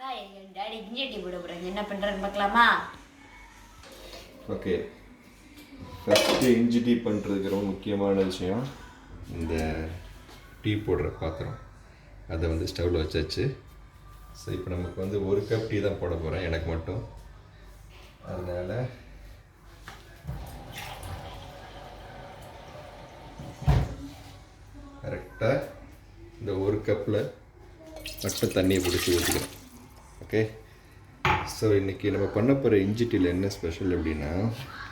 Daddy இஞ்சி tea போட போகிறாங்க. என்ன பண்ணுறேன்னு பார்க்கலாமா? ஓகே, ஃபஸ்ட்டு இஞ்சி டீ பண்ணுறதுக்கு ரொம்ப முக்கியமான விஷயம் இந்த டீ போடுற பாத்திரம். அதை வந்து ஸ்டவ்வில் வச்சாச்சு. ஸோ இப்போ நமக்கு வந்து 1 கப் டீ தான் போட போகிறேன், எனக்கு மட்டும். அதனால் கரெக்டாக இந்த 1 கப்பில் மட்டும் தண்ணியை பிடிச்சி ஊற்றிக்கிறேன். ஓகே, ஸோ இன்றைக்கி நம்ம பண்ண போகிற இஞ்சி டீயில் என்ன ஸ்பெஷல் அப்படின்னா,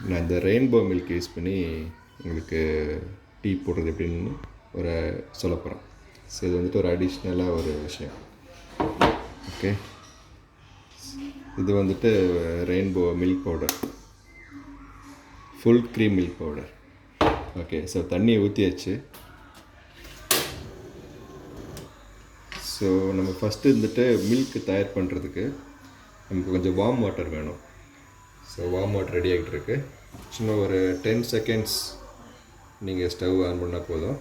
நான் இந்த ரெயின்போ மில்க் யூஸ் பண்ணி உங்களுக்கு டீ போடுறது எப்படின்னு சொல்ல போகிறேன். ஸோ இது வந்துட்டு ஒரு அடிஷ்னலாக ஒரு விஷயம். ஓகே, இது வந்துட்டு rainbow milk powder, full cream milk powder. Okay, so தண்ணியை ஊற்றியாச்சு. ஸோ நம்ம ஃபஸ்ட்டு வந்துட்டு மில்க் தயார் பண்ணுறதுக்கு நமக்கு கொஞ்சம் வார்ம் வாட்டர் வேணும். ஸோ வார்ம் வாட்டர் ரெடி ஆகிட்டு இருக்கு. சும்மா ஒரு 10 செகண்ட்ஸ் நீங்கள் ஸ்டவ் ஆன் பண்ணால் போதும்.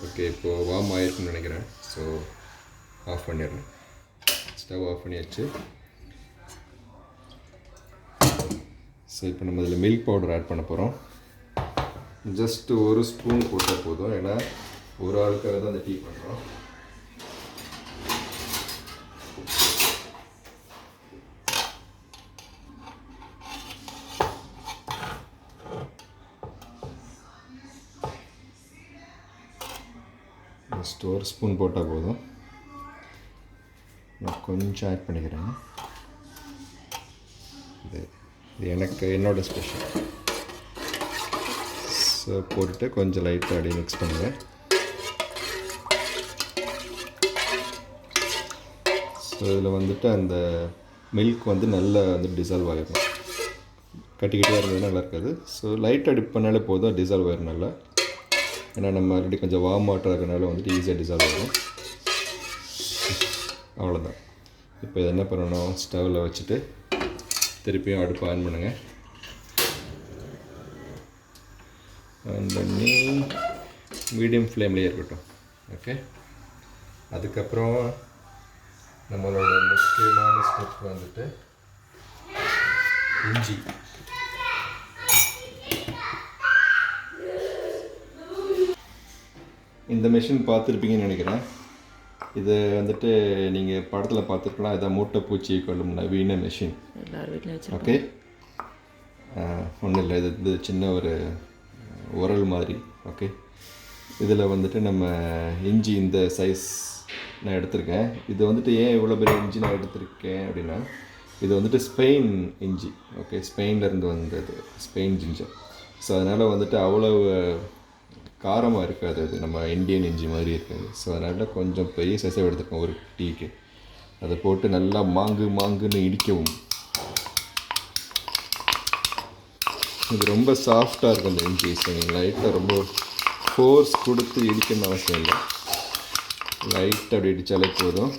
ஓகே, இப்போது வார்ம் ஆகிருக்குன்னு நினைக்கிறேன். ஸோ ஆஃப் பண்ணிடுறேன். ஸ்டவ் ஆஃப் பண்ணியாச்சு. ஸோ இப்போ நம்ம இதில் மில்க் பவுடர் ஆட் பண்ண போகிறோம். ஜஸ்ட்டு 1 ஸ்பூன் போட்டால் போதும், ஏன்னா ஒரு ஆளுக்காக தான் அந்த டீ பண்ணுறோம். ஜஸ்ட் 1 ஸ்பூன் போட்டால் போதும். நான் கொஞ்சம் ஆட் பண்ணிக்கிறேன். இது எனக்கு என்னோடய ஸ்பெஷல். ஸோ போட்டுட்டு கொஞ்சம் லைட்டாக அப்படியே மிக்ஸ் பண்ணுவேன். ஸோ இதில் வந்துட்டு அந்த மில்க் வந்து நல்லா வந்து டிசால்வ் ஆகிடும். கட்டிக்கிட்டே இருந்ததுன்னா நல்லா இருக்காது. ஸோ லைட்டாக டிப் பண்ணாலே போதும், டிசால்வ் ஆகிடும் நல்லா. ஏன்னா நம்ம ஆல்ரெடி கொஞ்சம் வார்ம் வாட்டர் இருக்கிறனால வந்துட்டு ஈஸியாக டிசால்வ் ஆகிடும். அவ்வளோதான். இப்போ இதை என்ன பண்ணணும், ஸ்டவ்வில் வச்சுட்டு திருப்பியும் அடுப்பு ஆன் பண்ணுங்கள். ஆன் பண்ணி மீடியம் ஃப்ளேம்லேயே இருக்கட்டும். ஓகே, அதுக்கப்புறம் நம்மளோட முக்கியமான ஸ்டெப் வந்துட்டு இஞ்சி. இந்த மிஷின் பார்த்துருப்பீங்கன்னு நினைக்கிறேன். இது வந்துட்டு நீங்கள் படத்தில் பார்த்துருக்கலாம். இதான் மூட்டை பூச்சி கொள்ளும் நவீன மிஷின். ஓகே, ஒன்றும் இல்லை, இது சின்ன ஒரு உரல் மாதிரி. ஓகே, இதில் வந்துட்டு நம்ம இஞ்சி இந்த சைஸ் நான் எடுத்திருக்கேன். இது வந்துட்டு ஏன் இவ்வளோ பெரிய இஞ்சி நான் எடுத்திருக்கேன் அப்படின்னா, இது வந்துட்டு ஸ்பெயின் இஞ்சி. ஓகே, ஸ்பெயின்லேருந்து வந்தது, ஸ்பெயின் ஜிஞ்சர். ஸோ அதனால் வந்துட்டு அவ்வளோ காரமாக இருக்காது, அது நம்ம இந்தியன் இஞ்சி மாதிரி இருக்காது. ஸோ அதனால் கொஞ்சம் பெரிய சைஸாக எடுத்துருக்கோம் ஒரு டீக்கு. அதை போட்டு நல்லா மாங்குன்னு இடிக்கவும். இது ரொம்ப சாஃப்டாக இருக்கும் இந்த இஞ்சி. ஸோ நீங்கள் லைட்டாக ரொம்ப ஃபோர்ஸ் கொடுத்து இடிக்கணும்னு அவசியம் இல்லை, லைட்டாக அப்படி இடித்தாலே போதும்.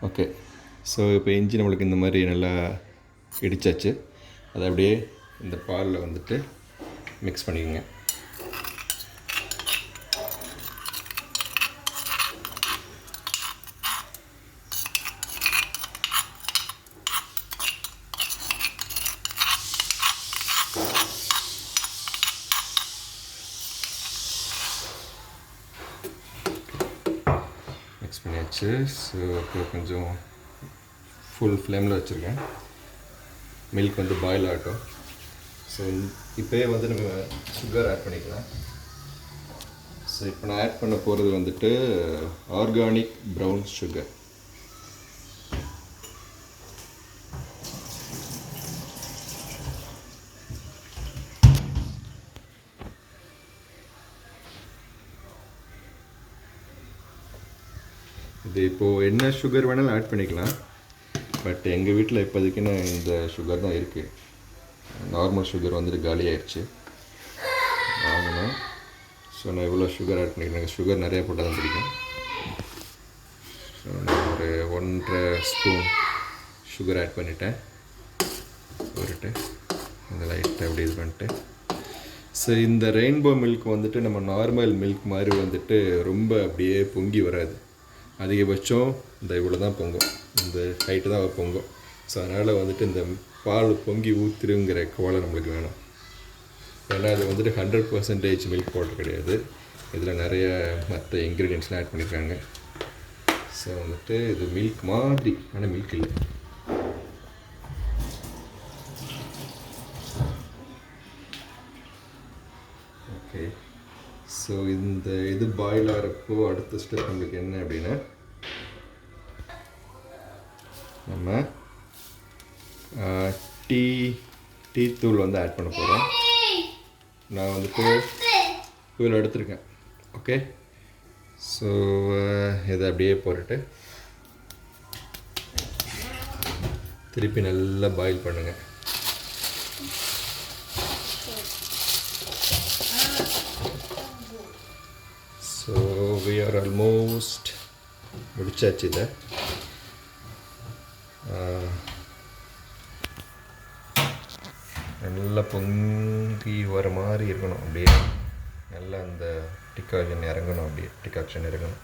ஓகே, ஸோ இப்போ இஞ்சி நம்மளுக்கு இந்த மாதிரி நல்லா இடித்தாச்சு. அதை அப்படியே இந்த பாலில் வந்துட்டு மிக்ஸ் பண்ணிக்கோங்க. மிக்ஸ் பண்ணியாச்சு. ஸோ இப்போ கொஞ்சம் ஃபுல் ஃப்ளேமில் வச்சுருக்கேன். மில்க் வந்து பாயில் ஆகட்டும். ஸோ இப்போயே வந்து நம்ம சுகர் ஆட் பண்ணிக்கலாம். ஸோ இப்போ நான் ஆட் பண்ண போகிறது வந்துட்டு ஆர்கானிக் ப்ரௌன் சுகர். இது இப்போது என்ன சுகர் வேணாலும் ஆட் பண்ணிக்கலாம். பட் எங்கள் வீட்டில் இப்போதைக்கு இந்த சுகர் தான் இருக்குது. நார்மல் சுகர் வந்துட்டு காலி ஆயிடுச்சு வாங்கணும். ஸோ நான் இவ்வளோ சுகர் ஆட் பண்ணிக்கிறேன். சுகர் நிறையா போட்டால் தான் பிடிக்கும். ஸோ நான் ஒரு 1.5 ஸ்பூன் சுகர் ஆட் பண்ணிட்டேன். இந்த லைட்டை அப்படி இது பண்ணிட்டு. ஸோ இந்த ரெயின்போ மில்க் வந்துட்டு நம்ம நார்மல் மில்க் மாதிரி வந்துட்டு ரொம்ப அப்படியே பொங்கி வராது. அதிகபட்சம் இந்த இவ்வளோ தான் பொங்கும், இந்த ஹைட்டு தான் பொங்கும். ஸோ அதனால் வந்துட்டு இந்த பால் பொங்கி ஊற்றுருங்கிற கோலை நம்மளுக்கு வேணும். ஏன்னா அது வந்துட்டு 100% மில்க் பவுடர் கிடையாது, இதில் நிறைய மற்ற இன்க்ரீடியன்ட்ஸ்லாம் ஆட் பண்ணியிருக்காங்க. ஸோ வந்துட்டு இது மில்க் மாதிரி, ஆனால் மில்க் இல்லை. ஓகே, ஸோ இந்த இது பாயில் ஆகிறப்போ அடுத்த ஸ்டெப் நம்மளுக்கு என்ன அப்படின்னா, நம்ம டீ தூள் வந்து ஆட் பண்ண போகிறோம். நான் வந்துட்டு தூள் எடுத்துருக்கேன். ஓகே, ஸோ இதை அப்படியே போட்டுட்டு திருப்பி நல்லா பாயில் பண்ணுங்கள். ஸோ we are almost முடிச்சாச்சு. இதை நல்லா பொங்கி வர மாதிரி இருக்கணும். அப்படியே நல்லா அந்த டிகாக்ஷன் இறங்கணும். அப்படியே டிகாக்ஷன் இறங்கணும்.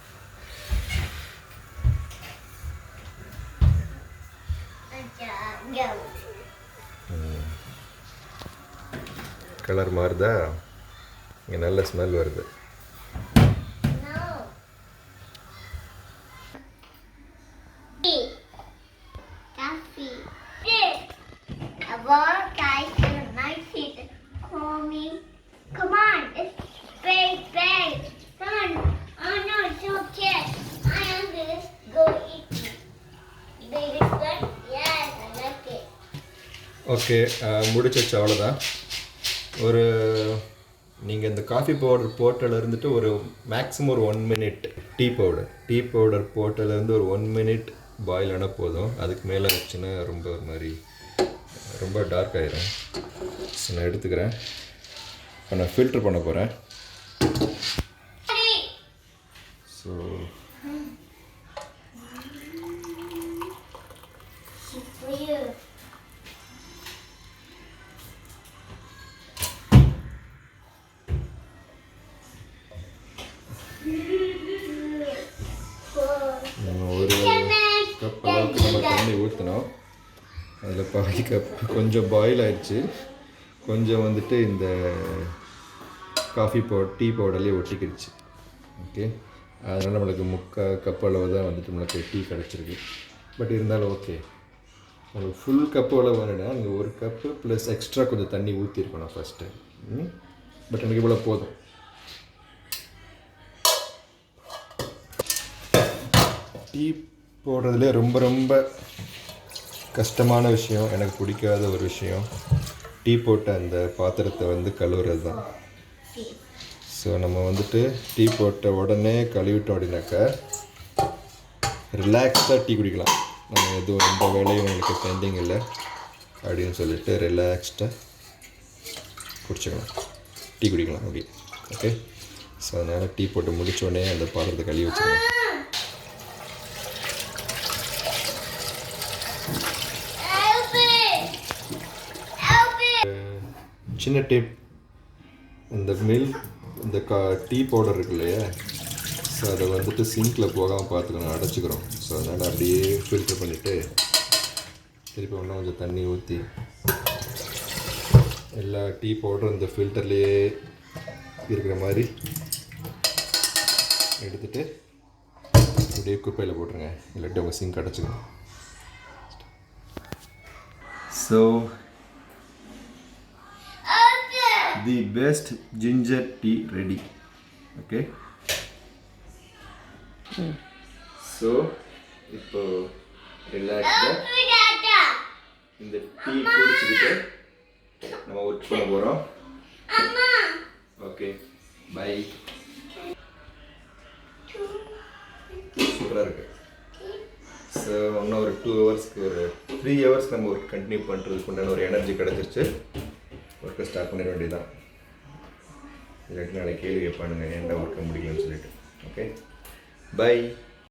கலர் மாறுதா? இங்கே நல்ல ஸ்மெல் வருது. Come on, it's big, big. Come on. Oh no, it's okay. I am this. Go eat it. Big is good? Yes, I like it. Okay, முடிச்சிச்சு. அவ்வளோதான். ஒரு நீங்கள் இந்த காஃபி பவுடர் போட்டில் இருந்துட்டு ஒரு மேக்ஸிமம் ஒரு 1 மினிட் டீ பவுடர் போட்டிலேருந்து ஒரு 1 மினிட் பாயில் ஆனால் போதும். அதுக்கு மேலே வச்சுன்னா ரொம்ப ஒரு மாதிரி ரொம்ப டார்க் ஆகிடும். ஸோ நான் எடுத்துக்கிறேன். இப்போ நான் ஃபில்ட்ரு பண்ண போகிறேன். ஸோ நம்ம ஒரு கப் அளவுக்கு நம்ம தண்ணி ஊற்றினோம். அதில் பாதி கப் கொஞ்சம் பாயில் ஆயிடுச்சு, கொஞ்சம் வந்துட்டு இந்த டீ பவுடர்லேயே ஒட்டிக்கிடுச்சு. ஓகே, அதனால் நம்மளுக்கு 3/4 கப் அளவு தான் வந்துட்டு நம்மளுக்கு டீ கிடச்சிருக்கு. பட் இருந்தாலும் ஓகே, உங்களுக்கு ஃபுல் கப்பு அளவு வேணுன்னா நீங்கள் 1 கப்பு ப்ளஸ் எக்ஸ்ட்ரா கொஞ்சம் தண்ணி ஊற்றிருக்கணும் ஃபஸ்ட்டு. பட் எனக்கு இவ்வளோ போதும். டீ போடுறதுலே ரொம்ப ரொம்ப கஷ்டமான விஷயம், எனக்கு பிடிக்காத ஒரு விஷயம், டீ போட்ட அந்த பாத்திரத்தை வந்து கழுவுறது தான். ஸோ நம்ம வந்துட்டு டீ போட்ட உடனே கழுவிட்டோம் அப்படின்னாக்கா ரிலாக்ஸ்டாக டீ குடிக்கலாம். நம்ம எதுவும் எந்த வேலையும் எனக்கு பெண்டிங் இல்லை அப்படின்னு சொல்லிட்டு ரிலாக்ஸ்டாக டீ குடிக்கலாம் அப்படி. ஓகே, ஸோ அதனால் டீ போட்டு முடித்தோடனே அந்த பாத்திரத்தை கழுவி வச்சுக்கலாம். சின்ன டிப், இந்த டீ பவுடர் இருக்கு இல்லையா, ஸோ அதை வந்துட்டு சிங்கில் போகாமல் பார்த்துக்கணும், அடைச்சிக்கிறோம். ஸோ அதனால் அப்படியே ஃபில்ட்ரு பண்ணிவிட்டு திருப்பி இன்னும் கொஞ்சம் தண்ணி ஊற்றி எல்லா டீ பவுடரும் இந்த ஃபில்டர்லேயே இருக்கிற மாதிரி எடுத்துகிட்டு அப்படியே குப்பையில் போட்டுருங்க, இல்லாட்டி உங்கள் சிங்க் அடைச்சிக்கணும். So the best ginger tea ready. Okay, so இப்போ ரிலாக்ஸ்டாக இந்த டீ குடிச்சிக்கிட்டு நம்ம ஒர்க் பண்ண போகிறோம். Okay, bye. சூப்பராக இருக்குது. ஸோ இன்னும் ஒரு 2 ஹவர்ஸ்க்கு ஒரு 3 ஹவர்ஸ் நம்ம ஒர்க் கண்டினியூ பண்ணுறதுக்கு உண்டான ஒரு எனர்ஜி கிடச்சிருச்சு. ஒர்க்கை ஸ்டார்ட் பண்ணிட வேண்டியதான். இல்லாட்டி நாளைக்கு கேள்வி கேட்பானுங்க ஏன்டா ஒர்க்கை முடிக்கலன்னு சொல்லிட்டு. Okay, by.